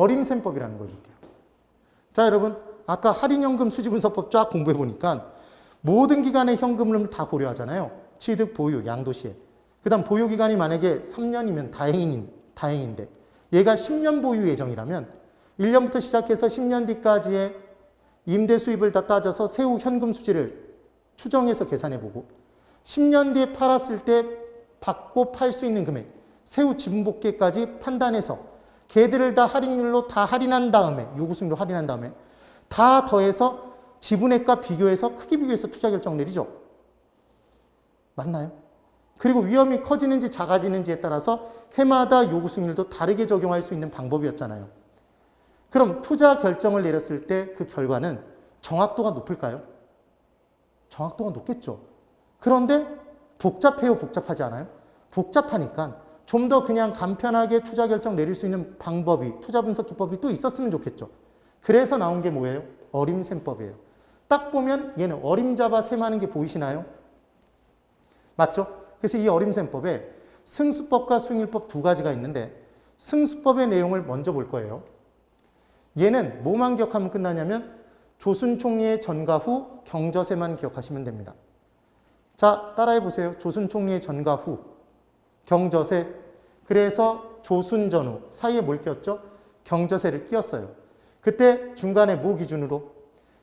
어림셈법이라는 걸 볼게요. 자, 여러분, 아까 할인연금 수지분석법 쫙 공부해 보니까 모든 기간의 현금을 다 고려하잖아요. 취득, 보유, 양도시에. 그 다음 보유기간이 만약에 3년이면 다행인데 얘가 10년 보유 예정이라면 1년부터 시작해서 10년 뒤까지의 임대 수입을 다 따져서 세후 현금 수지를 추정해서 계산해보고 10년 뒤에 팔았을 때 받고 팔 수 있는 금액, 세후 지분 복귀까지 판단해서 걔들을 다 할인율로 다 할인한 다음에, 요구수익률로 할인한 다음에 다 더해서 지분액과 비교해서 크게 비교해서 투자 결정 내리죠. 맞나요? 그리고 위험이 커지는지 작아지는지에 따라서 해마다 요구수익률도 다르게 적용할 수 있는 방법이었잖아요. 그럼 투자 결정을 내렸을 때 그 결과는 정확도가 높을까요? 정확도가 높겠죠. 그런데 복잡해요, 복잡하지 않아요? 복잡하니까 좀 더 그냥 간편하게 투자 결정 내릴 수 있는 방법이, 투자 분석 기법이 또 있었으면 좋겠죠. 그래서 나온 게 뭐예요? 어림셈법이에요. 딱 보면 얘는 어림잡아 셈하는 게 보이시나요? 맞죠? 그래서 이 어림셈법에 승수법과 수익률법 두 가지가 있는데 승수법의 내용을 먼저 볼 거예요. 얘는 뭐만 기억하면 끝나냐면 조순 총리의 전가 후 경저세만 기억하시면 됩니다. 자, 따라해 보세요. 조순 총리의 전가 후 경저세. 그래서 조순 전후 사이에 뭘 끼웠죠? 경저세를 끼웠어요. 그때 중간에 뭐 기준으로?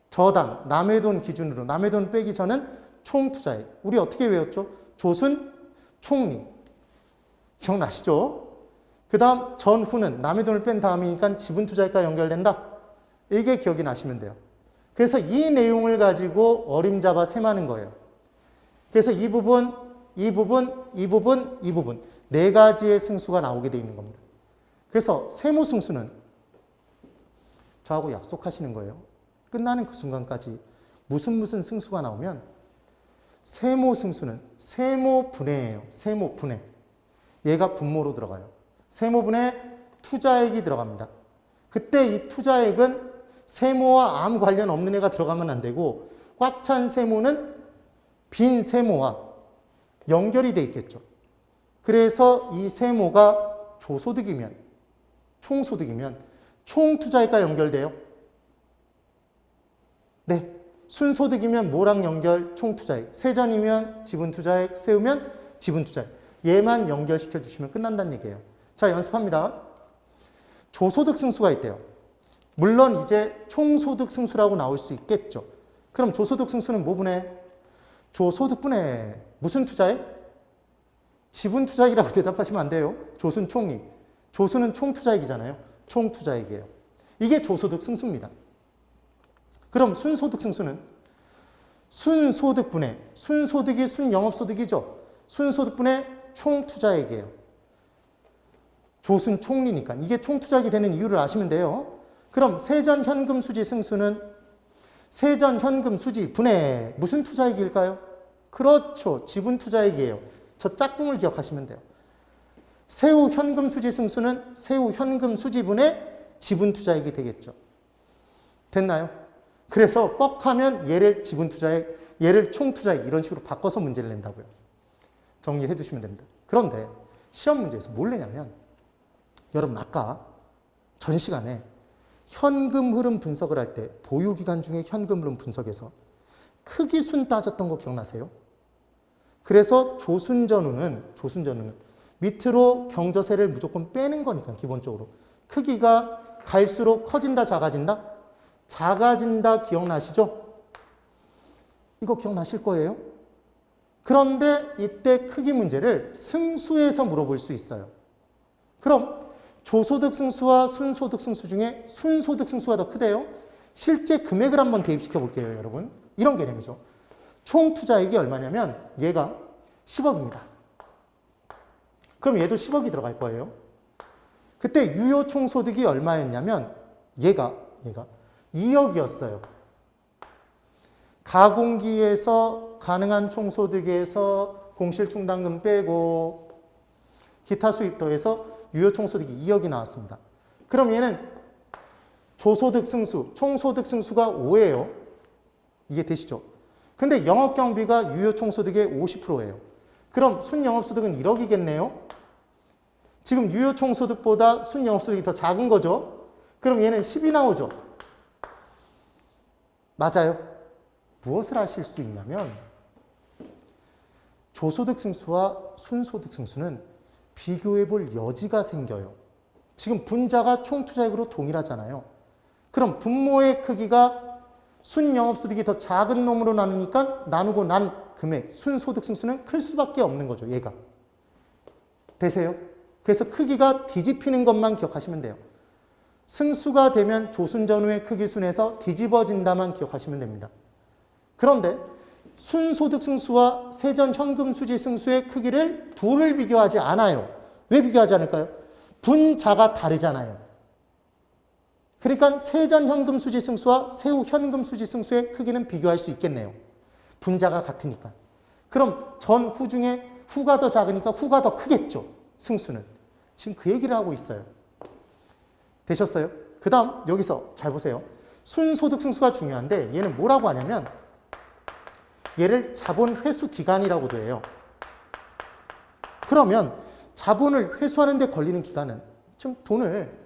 저당, 남의 돈 기준으로, 남의 돈 빼기 전은 총투자액. 우리 어떻게 외웠죠? 조순 총리. 기억나시죠? 그 다음 전후는 남의 돈을 뺀 다음이니까 지분투자액과 연결된다. 이게 기억이 나시면 돼요. 그래서 이 내용을 가지고 어림잡아 셈하는 거예요. 그래서 이 부분, 이 부분, 이 부분, 이 부분 네 가지의 승수가 나오게 돼 있는 겁니다. 그래서 세모승수는 저하고 약속하시는 거예요. 끝나는 그 순간까지 무슨 승수가 나오면 세모승수는 세모분해예요. 세모분해. 얘가 분모로 들어가요. 세모분해 투자액이 들어갑니다. 그때 이 투자액은 세모와 아무 관련 없는 애가 들어가면 안 되고 꽉 찬 세모는 빈 세모와 연결이 돼 있겠죠. 그래서 이 세모가 조소득이면, 총소득이면 총투자액과 연결돼요. 네. 순소득이면 뭐랑 연결? 총투자액. 세전이면 지분투자액, 세우면 지분투자액. 얘만 연결시켜 주시면 끝난다는 얘기예요. 자, 연습합니다. 조소득 승수가 있대요. 물론 이제 총소득 승수라고 나올 수 있겠죠. 그럼 조소득 승수는 뭐 분해? 조소득 분해. 무슨 투자액? 지분투자액이라고 대답하시면 안 돼요. 조순 총리. 조수는 총투자액이잖아요. 총투자액이에요. 이게 조소득 승수입니다. 그럼 순소득 승수는 순소득 분해. 순소득이 순영업소득이죠. 순소득 분해 총투자액이에요. 조순 총리니까. 이게 총투자액이 되는 이유를 아시면 돼요. 그럼 세전 현금 수지 승수는 세전 현금 수지 분해. 무슨 투자액일까요? 그렇죠. 지분 투자액이에요. 저 짝꿍을 기억하시면 돼요. 세후 현금 수지 승수는 세후 현금 수지분의 지분 투자액이 되겠죠. 됐나요? 그래서 뻑하면 얘를 지분 투자액, 얘를 총 투자액 이런 식으로 바꿔서 문제를 낸다고요. 정리를 해두시면 됩니다. 그런데 시험 문제에서 뭘 내냐면 여러분 아까 전 시간에 현금 흐름 분석을 할 때 보유기간 중에 현금 흐름 분석에서 크기순 따졌던 거 기억나세요? 그래서 조순전후는 밑으로 경저세를 무조건 빼는 거니까 기본적으로 크기가 갈수록 커진다 작아진다? 작아진다 기억나시죠? 이거 기억나실 거예요? 그런데 이때 크기 문제를 승수에서 물어볼 수 있어요. 그럼 조소득 승수와 순소득 승수 중에 순소득 승수가 더 크대요? 실제 금액을 한번 대입시켜 볼게요, 여러분. 이런 개념이죠. 총 투자액이 얼마냐면 얘가 10억입니다. 그럼 얘도 10억이 들어갈 거예요. 그때 유효 총소득이 얼마였냐면 얘가 2억이었어요. 가공기에서 가능한 총소득에서 공실충당금 빼고 기타 수입 더해서 유효 총소득이 2억이 나왔습니다. 그럼 얘는 조소득 승수, 총소득 승수가 5예요. 이게 되시죠? 근데 영업경비가 유효 총소득의 50%예요. 그럼 순영업소득은 1억이겠네요? 지금 유효 총소득보다 순영업소득이 더 작은 거죠? 그럼 얘는 10이 나오죠. 맞아요. 무엇을 아실 수 있냐면 조소득 승수와 순소득 승수는 비교해 볼 여지가 생겨요. 지금 분자가 총투자액으로 동일하잖아요. 그럼 분모의 크기가 순영업소득이 더 작은 놈으로 나누니까 나누고 난 금액, 순소득 승수는 클 수밖에 없는 거죠. 얘가. 되세요? 그래서 크기가 뒤집히는 것만 기억하시면 돼요. 승수가 되면 조순전후의 크기 순에서 뒤집어진다만 기억하시면 됩니다. 그런데 순소득 승수와 세전 현금 수지 승수의 크기를 둘을 비교하지 않아요. 왜 비교하지 않을까요? 분자가 다르잖아요. 그러니까 세전 현금 수지 승수와 세후 현금 수지 승수의 크기는 비교할 수 있겠네요. 분자가 같으니까. 그럼 전, 후 중에 후가 더 작으니까 후가 더 크겠죠. 승수는. 지금 그 얘기를 하고 있어요. 되셨어요? 그 다음 여기서 잘 보세요. 순소득 승수가 중요한데 얘는 뭐라고 하냐면 얘를 자본 회수 기간이라고도 해요. 그러면 자본을 회수하는 데 걸리는 기간은 지금 돈을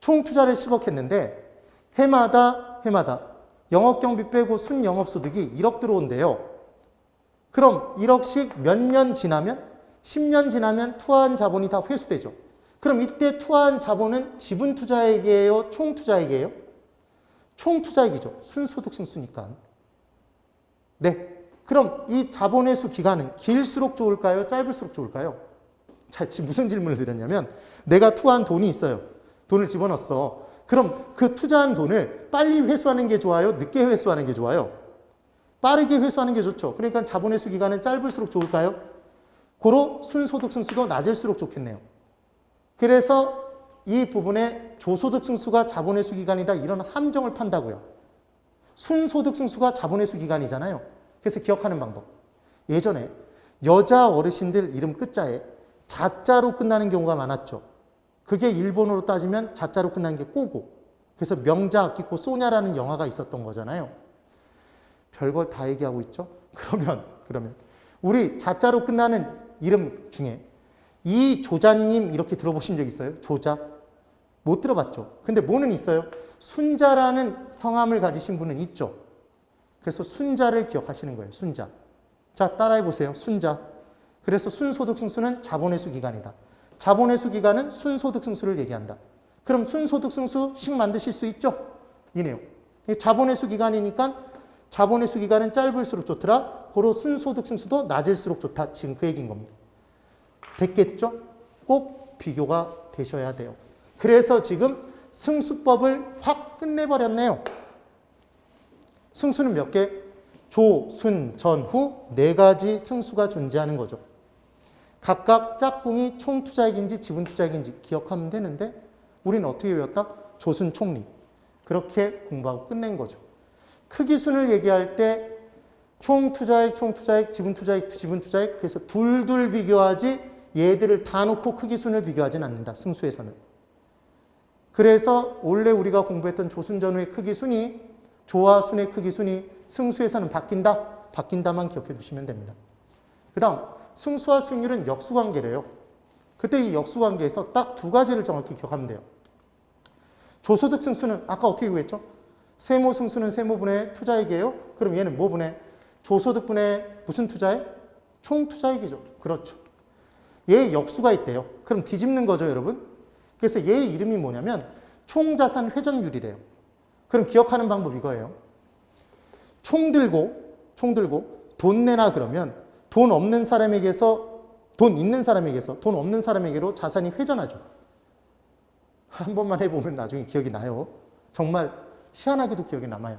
총 투자를 10억 했는데 해마다 영업경비 빼고 순영업소득이 1억 들어온대요. 그럼 1억씩 몇 년 지나면 10년 지나면 투하한 자본이 다 회수되죠. 그럼 이때 투하한 자본은 지분 투자액이에요? 총 투자액이에요? 총 투자액이죠. 순소득 승수니까. 네. 그럼 이 자본 회수 기간은 길수록 좋을까요? 짧을수록 좋을까요? 자, 지금 무슨 질문을 드렸냐면 내가 투자한 돈이 있어요. 돈을 집어넣었어. 그럼 그 투자한 돈을 빨리 회수하는 게 좋아요? 늦게 회수하는 게 좋아요? 빠르게 회수하는 게 좋죠. 그러니까 자본 회수 기간은 짧을수록 좋을까요? 고로 순소득 승수도 낮을수록 좋겠네요. 그래서 이 부분에 조소득 승수가 자본 회수 기간이다 이런 함정을 판다고요. 순소득 승수가 자본 회수 기간이잖아요. 그래서 기억하는 방법. 예전에 여자 어르신들 이름 끝자에 자자로 끝나는 경우가 많았죠. 그게 일본어로 따지면 자자로 끝나는 게 꼬고. 그래서 명자 아끼고 소냐라는 영화가 있었던 거잖아요. 별걸 다 얘기하고 있죠. 그러면 우리 자자로 끝나는 이름 중에 이 조자님 이렇게 들어보신 적 있어요? 조자? 못 들어봤죠. 근데 뭐는 있어요? 순자라는 성함을 가지신 분은 있죠. 그래서 순자를 기억하시는 거예요. 순자. 자, 따라해 보세요. 순자. 그래서 순소득 승수는 자본회수 기간이다. 자본회수 기간은 순소득 승수를 얘기한다. 그럼 순소득 승수식 만드실 수 있죠? 이네요. 자본회수 기간이니까 자본회수 기간은 짧을수록 좋더라. 고로 순소득 승수도 낮을수록 좋다. 지금 그 얘기인 겁니다. 됐겠죠? 꼭 비교가 되셔야 돼요. 그래서 지금 승수법을 확 끝내버렸네요. 승수는 몇 개? 조, 순, 전, 후 네 가지 승수가 존재하는 거죠. 각각 짝꿍이 총투자액인지 지분투자액인지 기억하면 되는데 우리는 어떻게 외웠다? 조순 총리. 그렇게 공부하고 끝낸 거죠. 크기순을 얘기할 때 총투자액, 지분투자액 그래서 둘둘 비교하지 얘들을 다 놓고 크기순을 비교하진 않는다. 승수에서는. 그래서 원래 우리가 공부했던 조순전후의 크기순이 조와 순의 크기순이 승수에서는 바뀐다만 기억해 두시면 됩니다. 그 다음 승수와 수익률은 역수관계래요. 그때 이 역수관계에서 딱 두 가지를 정확히 기억하면 돼요. 조소득 승수는 아까 어떻게 구했죠? 세모 승수는 세모분의 투자액이에요. 그럼 얘는 뭐분의? 조소득분의 무슨 투자액? 총투자액이죠. 그렇죠. 얘 역수가 있대요. 그럼 뒤집는 거죠, 여러분? 그래서 얘의 이름이 뭐냐면 총자산 회전율이래요. 그럼 기억하는 방법 이거예요. 총 들고 돈 내나 그러면 돈 없는 사람에게서 돈 있는 사람에게서 돈 없는 사람에게로 자산이 회전하죠. 한 번만 해보면 나중에 기억이 나요. 정말 희한하게도 기억이 남아요.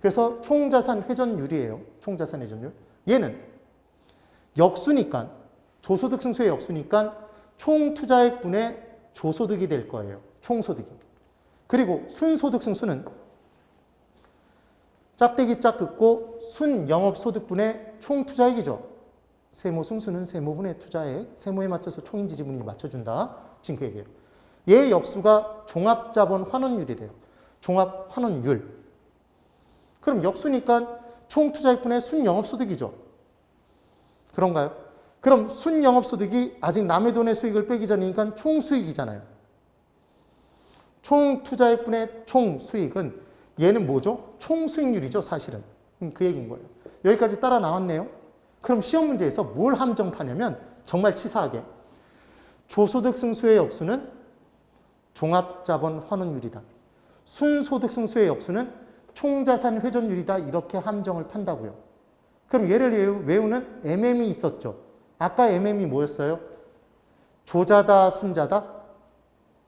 그래서 총자산 회전율이에요. 총자산 회전율. 얘는 역수니까 조소득 승수의 역수니까 총투자액분의 조소득이 될 거예요. 총소득이. 그리고 순소득 승수는 짝대기 짝 긋고 순영업소득분의 총투자액이죠. 세모 승수는 세모분의 투자액, 세모에 맞춰서 총인지 지분이 맞춰준다. 지금 그 얘기예요. 얘 역수가 종합자본 환원율이래요. 종합환원율. 그럼 역수니까 총투자액분의 순영업소득이죠. 그런가요? 그럼 순영업소득이 아직 남의 돈의 수익을 빼기 전이니까 총수익이잖아요. 총 투자액분의 총 수익은 얘는 뭐죠? 총 수익률이죠, 사실은. 그 얘기인 거예요. 여기까지 따라 나왔네요. 그럼 시험 문제에서 뭘 함정파냐면 정말 치사하게 조소득 승수의 역수는 종합자본 환원율이다. 순소득 승수의 역수는 총자산 회전율이다. 이렇게 함정을 판다고요. 그럼 얘를 외우는 MM이 있었죠. 아까 MM이 뭐였어요? 조자다, 순자다?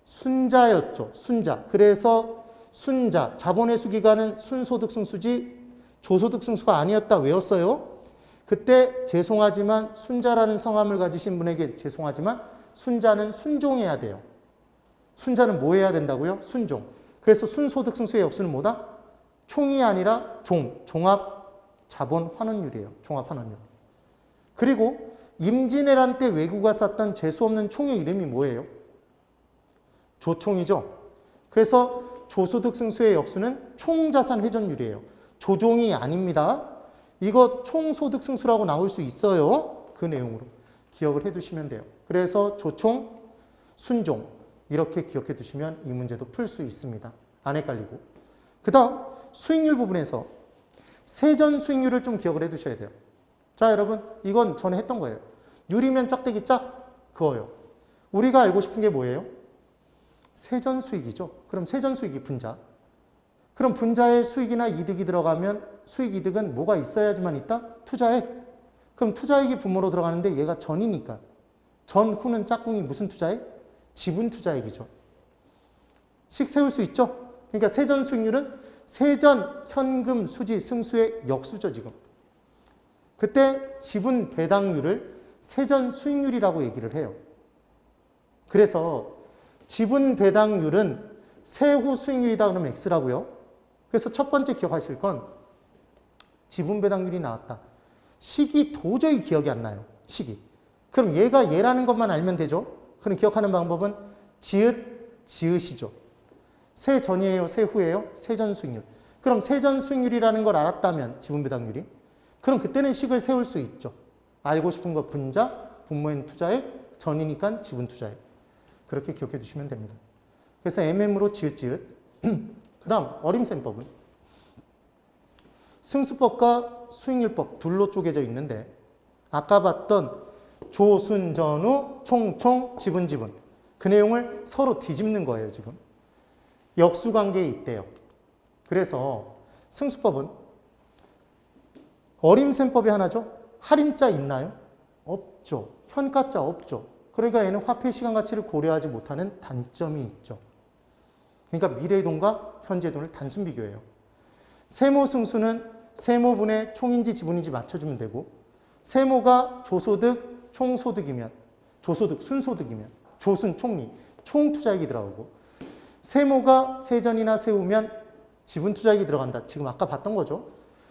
순자였죠. 순자. 그래서 순자, 자본의 수기간은 순소득 승수지 조소득 승수가 아니었다 외웠어요. 그때 죄송하지만 순자라는 성함을 가지신 분에게 죄송하지만 순자는 순종해야 돼요. 순자는 뭐 해야 된다고요? 순종. 그래서 순소득 승수의 역수는 뭐다? 총이 아니라 종합 자본 환원율이에요. 종합 환원율. 그리고 임진왜란 때 왜구가 쌌던 재수없는 총의 이름이 뭐예요? 조총이죠. 그래서 조소득 승수의 역수는 총자산 회전율이에요. 조종이 아닙니다. 이거 총소득 승수라고 나올 수 있어요. 그 내용으로 기억을 해두시면 돼요. 그래서 조총, 순종 이렇게 기억해 두시면 이 문제도 풀 수 있습니다. 안 헷갈리고. 그 다음 수익률 부분에서 세전 수익률을 좀 기억을 해 두셔야 돼요. 자, 여러분 이건 전에 했던 거예요. 유리면 짝대기 짝 그어요. 우리가 알고 싶은 게 뭐예요? 세전 수익이죠. 그럼 세전 수익이 분자. 그럼 분자에 수익이나 이득이 들어가면 수익 이득은 뭐가 있어야지만 있다? 투자액. 그럼 투자액이 분모로 들어가는데 얘가 전이니까 전후는 짝꿍이 무슨 투자액? 지분 투자액이죠. 식 세울 수 있죠? 그러니까 세전 수익률은 세전 현금 수지 승수의 역수죠, 지금. 그때 지분 배당률을 세전 수익률이라고 얘기를 해요. 그래서 지분 배당률은 세후 수익률이다 그러면 X라고요. 그래서 첫 번째 기억하실 건 지분 배당률이 나왔다. 식이 도저히 기억이 안 나요. 식이. 그럼 얘가 얘라는 것만 알면 되죠. 그럼 기억하는 방법은 지읒, 지읒이죠. 세전이에요? 세후예요? 세전 수익률. 그럼 세전 수익률이라는 걸 알았다면 지분 배당률이 그럼 그때는 식을 세울 수 있죠. 알고 싶은 거 분자, 분모엔 투자액, 전이니까 지분 투자액. 그렇게 기억해 두시면 됩니다. 그래서 MM으로 지읒지읒. 그 다음 어림셈법은 승수법과 수익률법 둘로 쪼개져 있는데 아까 봤던 조순전후 총총 지분지분 그 내용을 서로 뒤집는 거예요. 지금 역수관계에 있대요. 그래서 승수법은 어림셈법이 하나죠. 할인자 있나요? 없죠. 현가자 없죠. 그러니까 얘는 화폐 시간 가치를 고려하지 못하는 단점이 있죠. 그러니까 미래의 돈과 현재 돈을 단순 비교해요. 세모 승수는 세모분의 총인지 지분인지 맞춰주면 되고 세모가 조소득, 총소득이면 조소득, 순소득이면 조순, 총리, 총투자액이 들어가고 세모가 세전이나 세우면 지분 투자액이 들어간다. 지금 아까 봤던 거죠.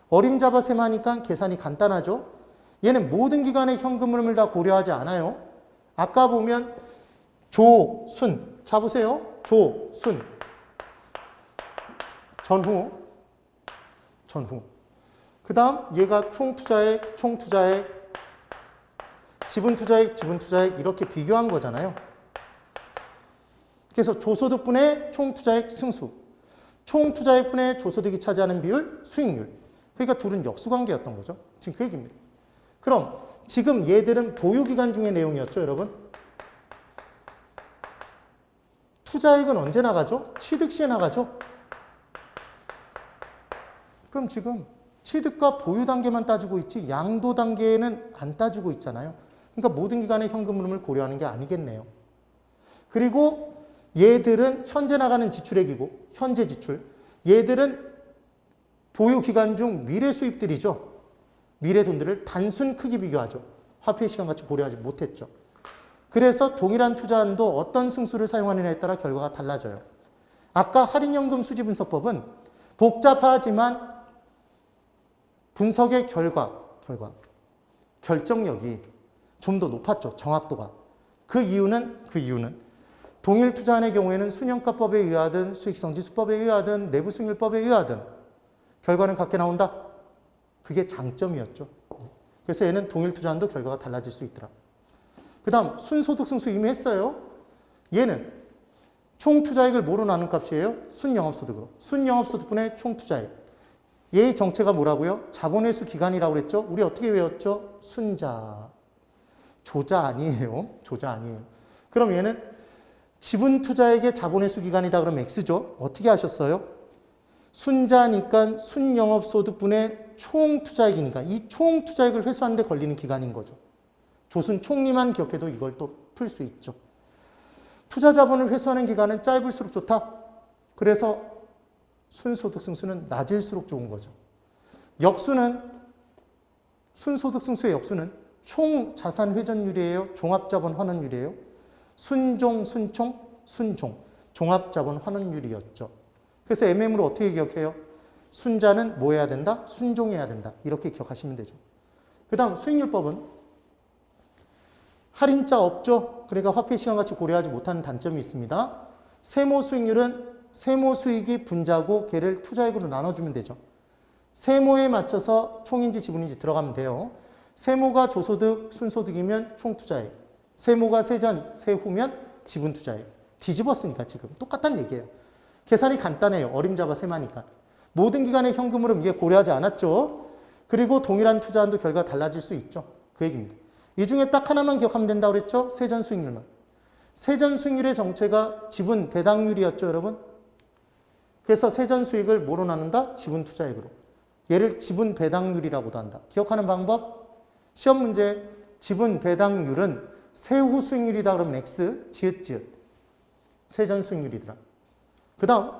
어림잡아 세마니까 계산이 간단하죠. 얘는 모든 기간의 현금 흐름을 다 고려하지 않아요. 아까 보면 조순, 자 보세요. 조순, 전후. 그 다음 얘가 총투자액, 지분투자액 이렇게 비교한 거잖아요. 그래서 조소득분의 총투자액 승수, 총투자액분의 조소득이 차지하는 비율, 수익률. 그러니까 둘은 역수관계였던 거죠. 지금 그 얘기입니다. 그럼 지금 얘들은 보유기간 중의 내용이었죠, 여러분? 투자액은 언제 나가죠? 취득 시에 나가죠? 그럼 지금 취득과 보유 단계만 따지고 있지 양도 단계에는 안 따지고 있잖아요. 그러니까 모든 기간의 현금 흐름을 고려하는 게 아니겠네요. 그리고 얘들은 현재 나가는 지출액이고 현재 지출. 얘들은 보유 기간 중 미래 수입들이죠. 미래 돈들을 단순 크기 비교하죠. 화폐 시간 같이 고려하지 못했죠. 그래서 동일한 투자한도 어떤 승수를 사용하느냐에 따라 결과가 달라져요. 아까 할인연금 수지분석법은 복잡하지만 분석의 결정력이 좀 더 높았죠. 정확도가. 그 이유는 동일 투자한의 경우에는 순형가법에 의하든 수익성지수법에 의하든 내부수익률법에 의하든 결과는 같게 나온다. 그게 장점이었죠. 그래서 얘는 동일 투자한도 결과가 달라질 수 있더라. 그 다음 순소득 승수 이미 했어요. 얘는 총 투자액을 뭐로 나눈 값이에요? 순영업소득으로. 순영업소득분의 총 투자액. 얘의 정체가 뭐라고요? 자본회수 기간이라고 그랬죠? 우리 어떻게 외웠죠? 순자. 조자 아니에요. 조자 아니에요. 그럼 얘는 지분 투자액의 자본회수 기간이다 그러면 X죠? 어떻게 하셨어요? 순자니까 순영업소득분의 총 투자액이니까 이 총 투자액을 회수하는 데 걸리는 기간인 거죠. 조순 총리만 기억해도 이걸 또 풀 수 있죠. 투자 자본을 회수하는 기간은 짧을수록 좋다. 그래서 순소득 승수는 낮을수록 좋은 거죠. 역수는 순소득 승수의 역수는 총 자산 회전율이에요. 종합자본 환원율이에요. 순종, 순총, 순종. 종합자본 환원율이었죠. 그래서 MM으로 어떻게 기억해요? 순자는 뭐 해야 된다? 순종해야 된다. 이렇게 기억하시면 되죠. 그 다음 수익률법은 할인자 없죠. 그러니까 화폐 시간 같이 고려하지 못하는 단점이 있습니다. 세모 수익률은 세모 수익이 분자고 걔를 투자액으로 나눠주면 되죠. 세모에 맞춰서 총인지 지분인지 들어가면 돼요. 세모가 조소득, 순소득이면 총투자액. 세모가 세전, 세후면 지분투자액. 뒤집었으니까 지금 똑같다는 얘기예요. 계산이 간단해요. 어림잡아 세마니까. 모든 기간의 현금 흐름 이게 고려하지 않았죠. 그리고 동일한 투자한도 결과가 달라질 수 있죠. 그 얘기입니다. 이 중에 딱 하나만 기억하면 된다고 그랬죠? 세전 수익률만. 세전 수익률의 정체가 지분 배당률이었죠, 여러분? 그래서 세전 수익을 뭐로 나눈다? 지분 투자액으로. 얘를 지분 배당률이라고도 한다. 기억하는 방법? 시험 문제 지분 배당률은 세후 수익률이다 그러면 X, 지읒. 세전 수익률이더라. 그 다음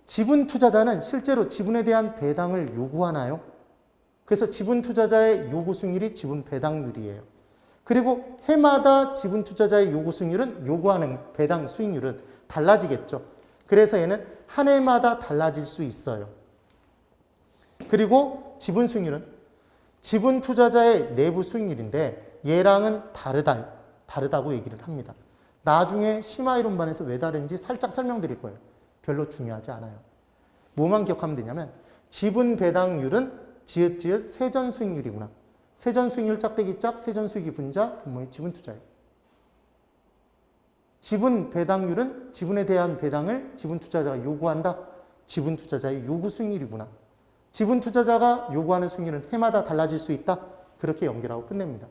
지분 투자자는 실제로 지분에 대한 배당을 요구하나요? 그래서 지분 투자자의 요구 수익률이 지분 배당률이에요. 그리고 해마다 지분 투자자의 요구 수익률은 요구하는 배당 수익률은 달라지겠죠. 그래서 얘는 한 해마다 달라질 수 있어요. 그리고 지분 수익률은 지분 투자자의 내부 수익률인데 얘랑은 다르다고 얘기를 합니다. 나중에 심화이론반에서 왜 다른지 살짝 설명드릴 거예요. 별로 중요하지 않아요. 뭐만 기억하면 되냐면 지분 배당률은 지읒 세전 수익률이구나. 세전 수익률 짝대기 짝, 세전 수익이 분자, 분모의 지분 투자액. 지분 배당률은 지분에 대한 배당을 지분 투자자가 요구한다. 지분 투자자의 요구 수익률이구나. 지분 투자자가 요구하는 수익률은 해마다 달라질 수 있다. 그렇게 연결하고 끝냅니다.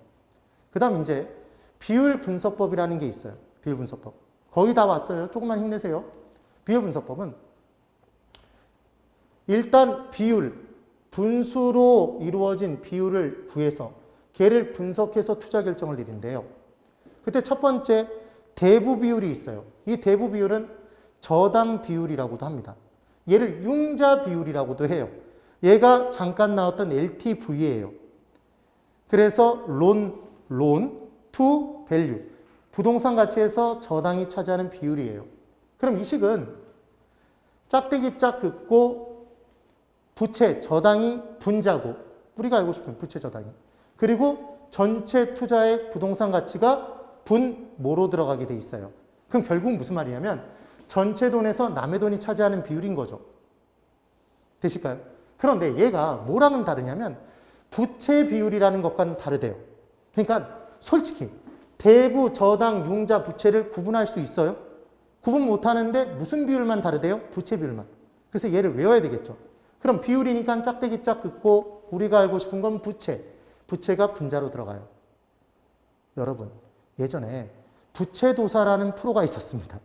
그 다음 이제 비율 분석법이라는 게 있어요. 비율 분석법. 거의 다 왔어요. 조금만 힘내세요. 비율 분석법은 일단 비율, 분수로 이루어진 비율을 구해서 걔를 분석해서 투자 결정을 내린대요. 그때 첫 번째 대부 비율이 있어요. 이 대부 비율은 저당 비율이라고도 합니다. 얘를 융자 비율이라고도 해요. 얘가 잠깐 나왔던 LTV예요. 그래서 loan to value. 부동산 가치에서 저당이 차지하는 비율이에요. 그럼 이 식은 짝대기 짝 긋고 부채, 저당이 분자고 우리가 알고 싶은 부채, 저당이. 그리고 전체 투자의 부동산 가치가 뭐로 들어가게 돼 있어요. 그럼 결국 무슨 말이냐면 전체 돈에서 남의 돈이 차지하는 비율인 거죠. 되실까요? 그런데 얘가 뭐랑은 다르냐면 부채 비율이라는 것과는 다르대요. 그러니까 솔직히 대부, 저당, 융자, 부채를 구분할 수 있어요? 구분 못하는데 무슨 비율만 다르대요? 부채 비율만. 그래서 얘를 외워야 되겠죠. 그럼 비율이니까 짝대기 짝 긋고 우리가 알고 싶은 건 부채. 부채가 분자로 들어가요. 여러분, 예전에 부채도사라는 프로가 있었습니다.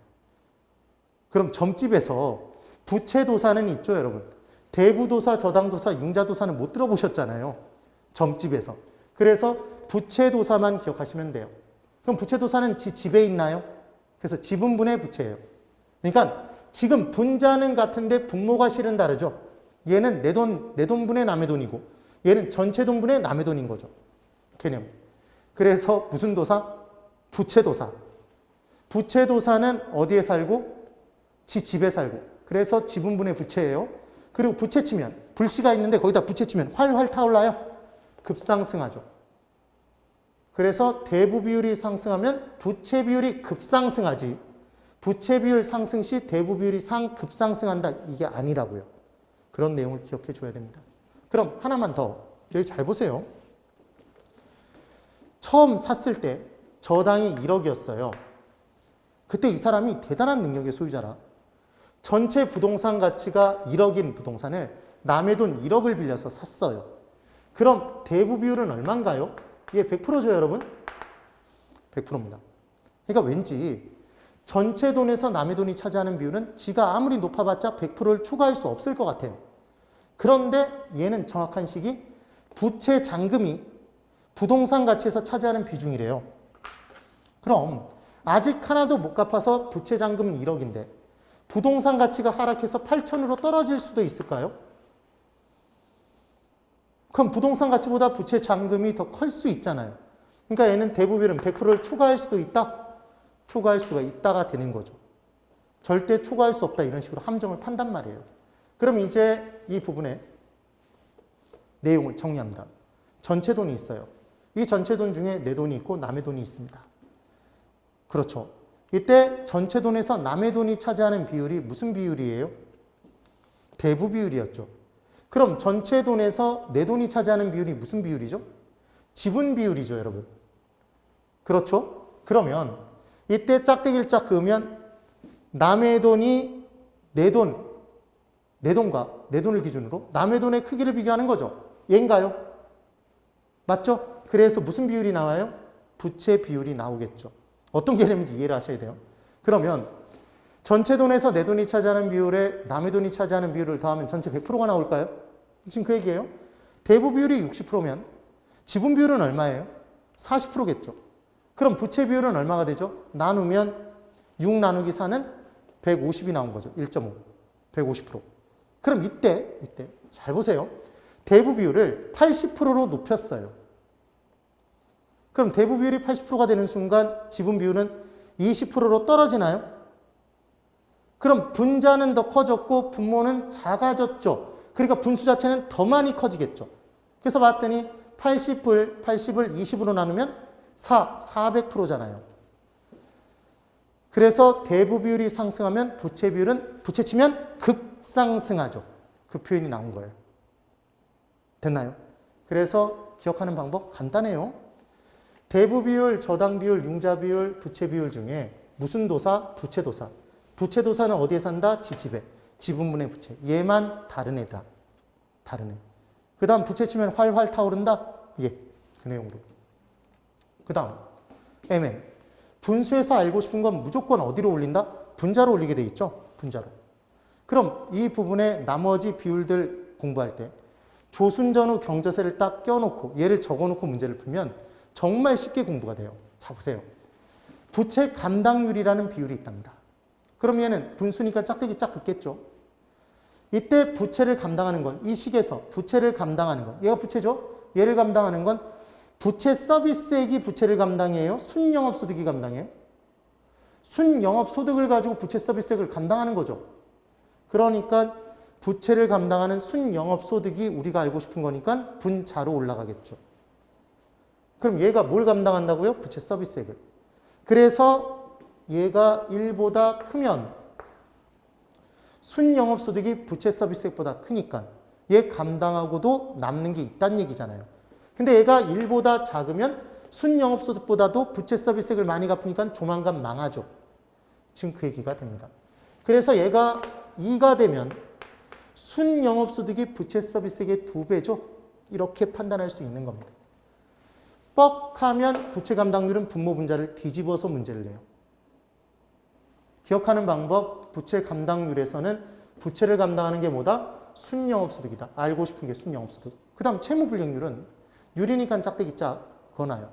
그럼 점집에서 부채도사는 있죠, 여러분. 대부도사, 저당도사, 융자도사는 못 들어보셨잖아요. 점집에서. 그래서 부채도사만 기억하시면 돼요. 그럼 부채도사는 집에 있나요? 그래서 지분분의 부채예요. 그러니까 지금 분자는 같은데 분모가 실은 다르죠. 얘는 내 돈분의 남의 돈이고 얘는 전체 돈분의 남의 돈인 거죠. 개념. 그래서 무슨 도사? 부채도사. 부채도사는 어디에 살고? 집에 살고. 그래서 지분분의 부채예요. 그리고 부채 치면 불씨가 있는데 거기다 부채 치면 활활 타올라요. 급상승하죠. 그래서 대부 비율이 상승하면 부채 비율이 급상승하지. 부채 비율 상승 시 대부 비율이 급상승한다. 이게 아니라고요. 그런 내용을 기억해 줘야 됩니다. 그럼 하나만 더. 여기 잘 보세요. 처음 샀을 때 저당이 1억이었어요. 그때 이 사람이 대단한 능력의 소유자라. 전체 부동산 가치가 1억인 부동산을 남의 돈 1억을 빌려서 샀어요. 그럼 대부 비율은 얼마인가요? 이게 100%죠, 여러분? 100%입니다. 그러니까 왠지 전체 돈에서 남의 돈이 차지하는 비율은 지가 아무리 높아봤자 100%를 초과할 수 없을 것 같아요. 그런데 얘는 정확한 식이 부채 잔금이 부동산 가치에서 차지하는 비중이래요. 그럼 아직 하나도 못 갚아서 부채 잔금은 1억인데 부동산 가치가 하락해서 8천으로 떨어질 수도 있을까요? 그럼 부동산 가치보다 부채 잔금이 더 클 수 있잖아요. 그러니까 얘는 대부 비율은 100%를 초과할 수도 있다. 초과할 수가 있다가 되는 거죠. 절대 초과할 수 없다 이런 식으로 함정을 판단 말이에요. 그럼 이제 이 부분에 내용을 정리합니다. 전체 돈이 있어요. 이 전체 돈 중에 내 돈이 있고 남의 돈이 있습니다. 그렇죠. 이때 전체 돈에서 남의 돈이 차지하는 비율이 무슨 비율이에요? 대부 비율이었죠. 그럼 전체 돈에서 내 돈이 차지하는 비율이 무슨 비율이죠? 지분 비율이죠, 여러분. 그렇죠? 그러면 이때 짝대기를 짝 그으면 남의 돈이 내 돈과 내 돈을 기준으로 남의 돈의 크기를 비교하는 거죠. 얘인가요? 맞죠? 그래서 무슨 비율이 나와요? 부채 비율이 나오겠죠. 어떤 개념인지 이해를 하셔야 돼요. 그러면 전체 돈에서 내 돈이 차지하는 비율에 남의 돈이 차지하는 비율을 더하면 전체 100%가 나올까요? 지금 그 얘기예요. 대부 비율이 60%면 지분 비율은 얼마예요? 40%겠죠. 그럼 부채 비율은 얼마가 되죠? 나누면 6 나누기 4는 150이 나온 거죠. 1.5. 150%. 그럼 이때 잘 보세요. 대부 비율을 80%로 높였어요. 그럼 대부 비율이 80%가 되는 순간 지분 비율은 20%로 떨어지나요? 그럼 분자는 더 커졌고 분모는 작아졌죠. 그러니까 분수 자체는 더 많이 커지겠죠. 그래서 봤더니 80을 20으로 나누면 400%잖아요. 그래서 대부 비율이 상승하면 부채 비율은 부채 치면 급상승하죠. 그 표현이 나온 거예요. 됐나요? 그래서 기억하는 방법 간단해요. 대부 비율, 저당 비율, 융자 비율, 부채 비율 중에 무슨 도사? 부채 도사. 부채 도사는 어디에 산다? 지집에. 지분분의 부채. 얘만 다른 애다. 다른 애. 그 다음 부채 치면 활활 타오른다? 예. 그 내용으로. 그 다음 MM. 분수에서 알고 싶은 건 무조건 어디로 올린다? 분자로 올리게 돼 있죠. 분자로. 그럼 이 부분에 나머지 비율들 공부할 때 조순전후 경저세를 딱 껴놓고 얘를 적어놓고 문제를 풀면 정말 쉽게 공부가 돼요. 자 보세요. 부채 감당률이라는 비율이 있답니다. 그럼 얘는 분수니까 짝대기 짝 긋겠죠. 이때 부채를 감당하는 건 이 식에서 부채를 감당하는 건 얘가 부채죠. 얘를 감당하는 건 부채 서비스액이 부채를 감당해요? 순영업소득이 감당해요? 순영업소득을 가지고 부채 서비스액을 감당하는 거죠. 그러니까 부채를 감당하는 순영업소득이 우리가 알고 싶은 거니까 분자로 올라가겠죠. 그럼 얘가 뭘 감당한다고요? 부채 서비스액을. 그래서 얘가 1보다 크면 순영업소득이 부채 서비스액보다 크니까 얘 감당하고도 남는 게 있다는 얘기잖아요. 근데 얘가 1보다 작으면 순영업소득보다도 부채 서비스액을 많이 갚으니까 조만간 망하죠. 지금 그 얘기가 됩니다. 그래서 얘가 2가 되면 순영업소득이 부채 서비스액의 2배죠. 이렇게 판단할 수 있는 겁니다. 뻑하면 부채 감당률은 분모 분자를 뒤집어서 문제를 내요. 기억하는 방법, 부채 감당률에서는 부채를 감당하는 게 뭐다? 순영업소득이다. 알고 싶은 게 순영업소득. 그 다음 채무불이익률은 유리니까 짝대기 짝 그어놔요.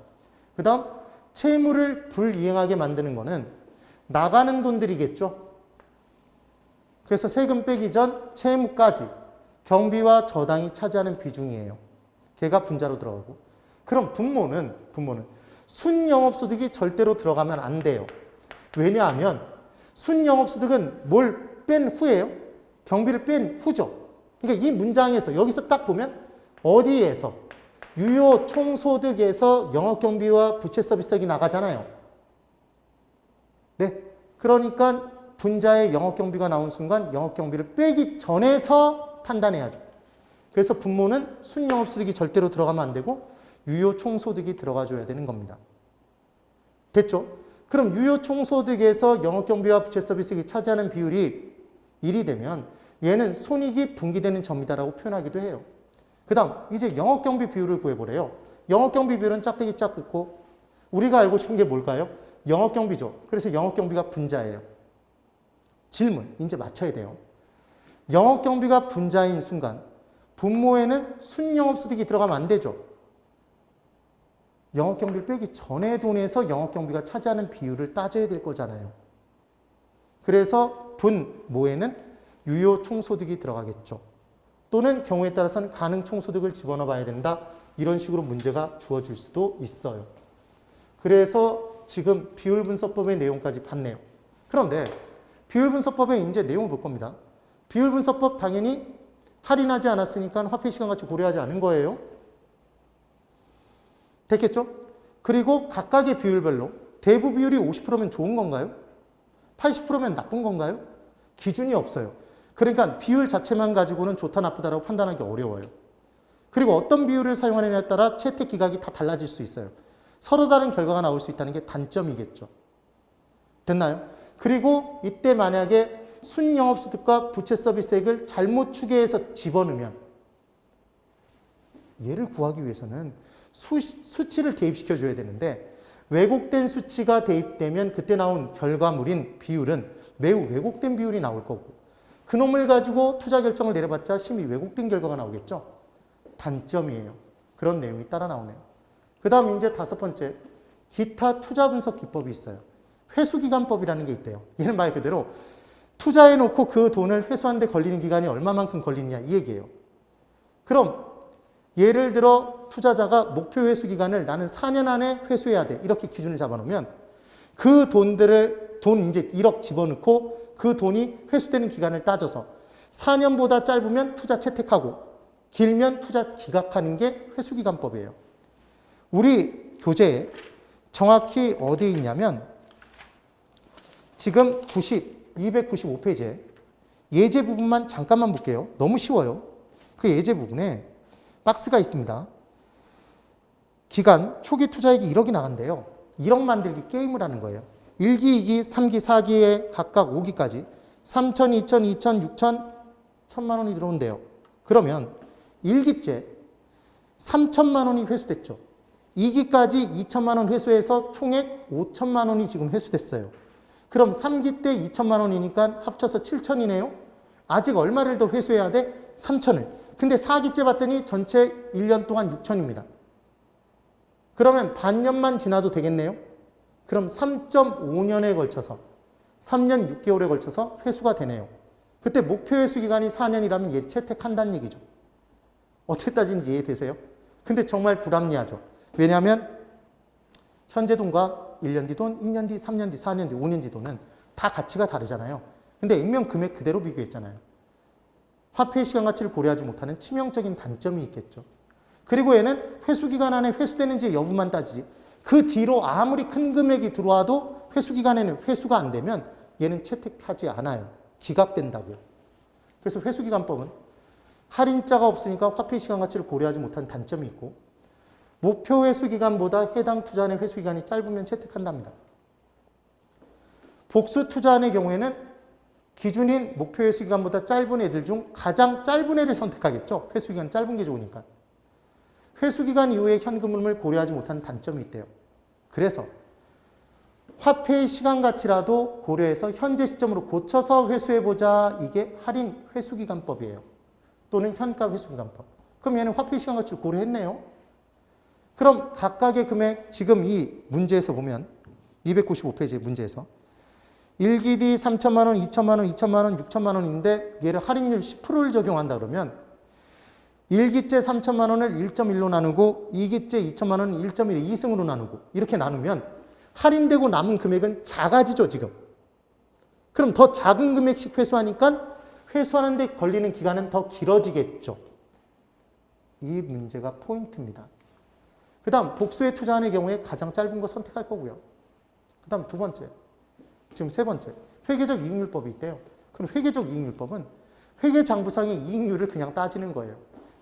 그 다음 채무를 불이행하게 만드는 거는 나가는 돈들이겠죠. 그래서 세금 빼기 전 채무까지 경비와 저당이 차지하는 비중이에요. 걔가 분자로 들어가고. 그럼 분모는 순영업소득이 절대로 들어가면 안 돼요. 왜냐하면 순영업소득은 뭘 뺀 후예요? 경비를 뺀 후죠. 그러니까 이 문장에서 여기서 딱 보면 어디에서 유효 총소득에서 영업경비와 부채 서비스액이 나가잖아요. 네. 그러니까 분자의 영업경비가 나온 순간 영업경비를 빼기 전에서 판단해야죠. 그래서 분모는 순영업소득이 절대로 들어가면 안 되고 유효 총소득이 들어가줘야 되는 겁니다. 됐죠? 그럼 유효 총소득에서 영업경비와 부채 서비스액이 차지하는 비율이 1이 되면 얘는 손익이 분기되는 점이다라고 표현하기도 해요. 그 다음 이제 영업경비 비율을 구해보래요. 영업경비 비율은 짝대기 짝 긋고 우리가 알고 싶은 게 뭘까요? 영업경비죠. 그래서 영업경비가 분자예요. 질문 이제 맞춰야 돼요. 영업경비가 분자인 순간 분모에는 순영업소득이 들어가면 안 되죠. 영업경비를 빼기 전에 돈에서 영업경비가 차지하는 비율을 따져야 될 거잖아요. 그래서 분모에는 유효 총소득이 들어가겠죠. 또는 경우에 따라서는 가능 총소득을 집어넣어 봐야 된다. 이런 식으로 문제가 주어질 수도 있어요. 그래서 지금 비율분석법의 내용까지 봤네요. 그런데 비율분석법의 이제 내용을 볼 겁니다. 비율분석법 당연히 할인하지 않았으니까 화폐시간가치 고려하지 않은 거예요. 됐겠죠? 그리고 각각의 비율별로 대부 비율이 50%면 좋은 건가요? 80%면 나쁜 건가요? 기준이 없어요. 그러니까 비율 자체만 가지고는 좋다 나쁘다라고 판단하기 어려워요. 그리고 어떤 비율을 사용하느냐에 따라 채택 기각이 다 달라질 수 있어요. 서로 다른 결과가 나올 수 있다는 게 단점이겠죠. 됐나요? 그리고 이때 만약에 순영업소득과 부채 서비스액을 잘못 추계해서 집어넣으면 얘를 구하기 위해서는 수치를 대입시켜 줘야 되는데 왜곡된 수치가 대입되면 그때 나온 결과물인 비율은 매우 왜곡된 비율이 나올 거고 그놈을 가지고 투자 결정을 내려봤자 심히 왜곡된 결과가 나오겠죠. 단점이에요. 그런 내용이 따라 나오네요. 그 다음 이제 5번째 기타 투자 분석 기법이 있어요. 회수기간법이라는 게 있대요. 얘는 말 그대로 투자해놓고 그 돈을 회수하는데 걸리는 기간이 얼마만큼 걸리느냐 이 얘기예요. 그럼 예를 들어 투자자가 목표 회수 기간을 나는 4년 안에 회수해야 돼. 이렇게 기준을 잡아놓으면 그 돈 이제 1억 집어넣고 그 돈이 회수되는 기간을 따져서 4년보다 짧으면 투자 채택하고 길면 투자 기각하는 게 회수기간법이에요. 우리 교재에 정확히 어디에 있냐면 지금 295페이지에 예제 부분만 잠깐만 볼게요. 너무 쉬워요. 그 예제 부분에 박스가 있습니다. 기간 초기 투자액이 1억이 나간대요. 1억 만들기 게임을 하는 거예요. 1기, 2기, 3기, 4기에 각각 5기까지 3천, 2천, 2천, 6천, 1천만 원이 들어온대요. 그러면 1기째 3천만 원이 회수됐죠. 2기까지 2천만 원 회수해서 총액 5천만 원이 지금 회수됐어요. 그럼 3기 때 2천만 원이니까 합쳐서 7천이네요. 아직 얼마를 더 회수해야 돼? 3천을. 근데 4기째 봤더니 전체 1년 동안 6천입니다. 그러면 반년만 지나도 되겠네요. 그럼 3.5년에 걸쳐서 3년 6개월에 걸쳐서 회수가 되네요. 그때 목표 회수 기간이 4년이라면 얘 채택한다는 얘기죠. 어떻게 따지는지 이해되세요? 근데 정말 불합리하죠. 왜냐하면 현재 돈과 1년 뒤 돈, 2년 뒤, 3년 뒤, 4년 뒤, 5년 뒤 돈은 다 가치가 다르잖아요. 근데 액면 금액 그대로 비교했잖아요. 화폐의 시간 가치를 고려하지 못하는 치명적인 단점이 있겠죠. 그리고 얘는 회수기간 안에 회수되는지 여부만 따지지 그 뒤로 아무리 큰 금액이 들어와도 회수기간에는 회수가 안 되면 얘는 채택하지 않아요. 기각된다고. 그래서 회수기간법은 할인자가 없으니까 화폐의 시간 가치를 고려하지 못한 단점이 있고 목표 회수기간보다 해당 투자안의 회수기간이 짧으면 채택한답니다. 복수 투자안의 경우에는 기준인 목표 회수기간보다 짧은 애들 중 가장 짧은 애를 선택하겠죠. 회수기간 짧은 게 좋으니까. 회수기간 이후에 현금흐름을 고려하지 못하는 단점이 있대요. 그래서 화폐의 시간 가치라도 고려해서 현재 시점으로 고쳐서 회수해보자. 이게 할인 회수기간법이에요. 또는 현가 회수기간법. 그럼 얘는 화폐의 시간 가치를 고려했네요. 그럼 각각의 금액 지금 이 문제에서 보면 295페이지 문제에서 1기 뒤 3천만 원, 2천만 원, 2천만 원, 6천만 원인데 얘를 할인율 10%를 적용한다 그러면 1기째 3천만 원을 1.1로 나누고 2기째 2천만 원을 1.1에 2승으로 나누고 이렇게 나누면 할인되고 남은 금액은 작아지죠 지금. 그럼 더 작은 금액씩 회수하니까 회수하는 데 걸리는 기간은 더 길어지겠죠. 이 문제가 포인트입니다. 그 다음 복수에 투자하는 경우에 가장 짧은 거 선택할 거고요. 그 다음 두 번째, 지금 세 번째, 회계적 이익률법이 있대요. 그럼 회계적 이익률법은 회계장부상의 이익률을 그냥 따지는 거예요.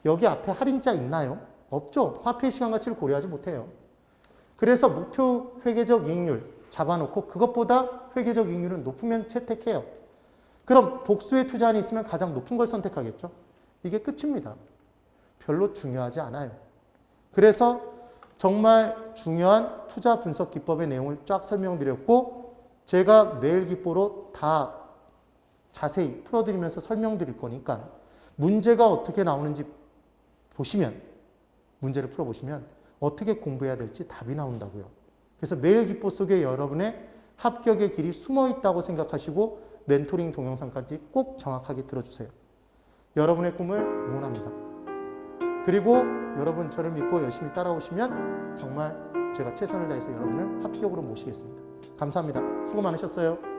여기 앞에 할인자 있나요? 없죠. 화폐의 시간 가치를 고려하지 못해요. 그래서 목표 회계적 이익률, 잡아놓고 그것보다 회계적 이익률은 높으면 채택해요. 그럼 복수의 투자안이 있으면 가장 높은 걸 선택하겠죠. 이게 끝입니다. 별로 중요하지 않아요. 그래서 정말 중요한 투자 분석 기법의 내용을 쫙 설명드렸고 제가 메일 기포로 다 자세히 풀어드리면서 설명드릴 거니까 문제가 어떻게 나오는지 보시면 문제를 풀어보시면 어떻게 공부해야 될지 답이 나온다고요. 그래서 메일 기포 속에 여러분의 합격의 길이 숨어 있다고 생각하시고 멘토링 동영상까지 꼭 정확하게 들어주세요. 여러분의 꿈을 응원합니다. 그리고 여러분 저를 믿고 열심히 따라오시면 정말 제가 최선을 다해서 여러분을 합격으로 모시겠습니다. 감사합니다. 수고 많으셨어요.